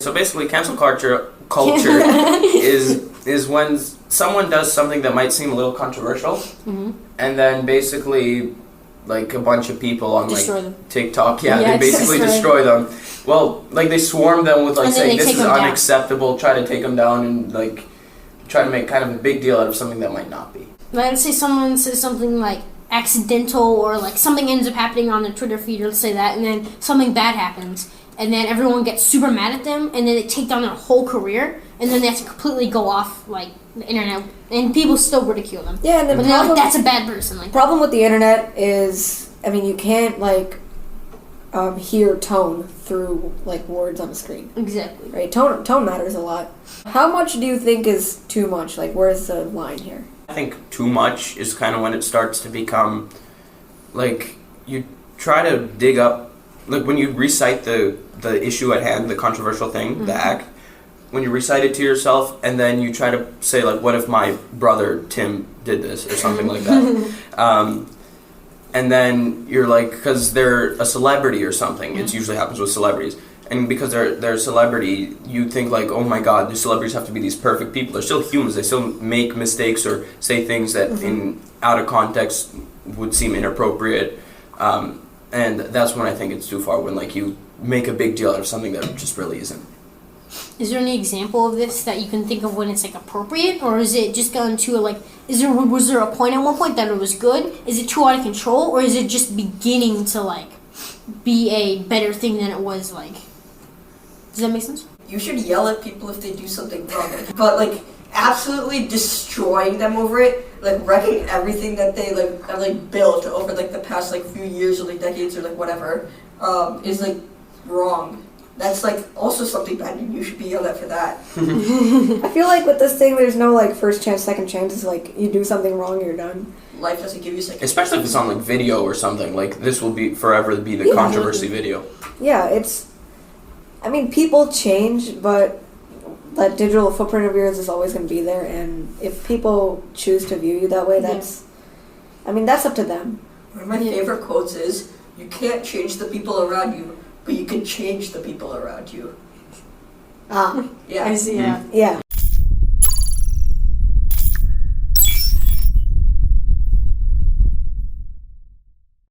So basically, cancel culture is when someone does something that might seem a little controversial, and then basically, like a bunch of people on TikTok, they basically destroy them. Well, like they swarm them with like saying this is unacceptable, try to take them down, and like try to make kind of a big deal out of something that might not be. Let's say someone says something like accidental, or like something ends up happening on their Twitter feed, or let's say that, and then something bad happens. And then everyone gets super mad at them, and then they take down their whole career, and then they have to completely go off like the internet, and people still ridicule them. Yeah, and but they're like, that's a bad person. Like, problem with the internet is, I mean, you can't like hear tone through like words on a screen. Exactly. Right. Tone matters a lot. How much do you think is too much? Like, where's the line here? I think too much is kind of when it starts to become like you try to dig up. Like when you recite the issue at hand, the controversial thing, the act, when you recite it to yourself, and then you try to say like, what if my brother Tim did this or something like that, and then you're like, because they're a celebrity or something, it usually happens with celebrities, and because they're a celebrity, you think like, oh my god, these celebrities have to be these perfect people. They're still humans. They still make mistakes or say things that in out of context would seem inappropriate. And that's when I think it's too far, when like you make a big deal out of something that just really isn't. Is there any example of this that you can think of when it's like appropriate, or is it just gone to like, was there a point at one point that it was good? Is it too out of control, or is it just beginning to like be a better thing than it was like? Does that make sense? You should yell at people if they do something wrong, but like absolutely destroying them over it, like wrecking everything that they have built over like the past like few years or like decades or like whatever, is like wrong. That's like also something bad, and you should be yelled at for that. I feel like with this thing, there's no like first chance, second chance. It's like you do something wrong, you're done. Life doesn't give you second. Especially if it's on like video or something. Like this will be forever be the controversy video. Yeah, I mean, people change, but that digital footprint of yours is always going to be there, and if people choose to view you that way, that's up to them. One of my favorite quotes is, you can't change the people around you, but you can change the people around you. Ah. Yeah. I see, Yeah.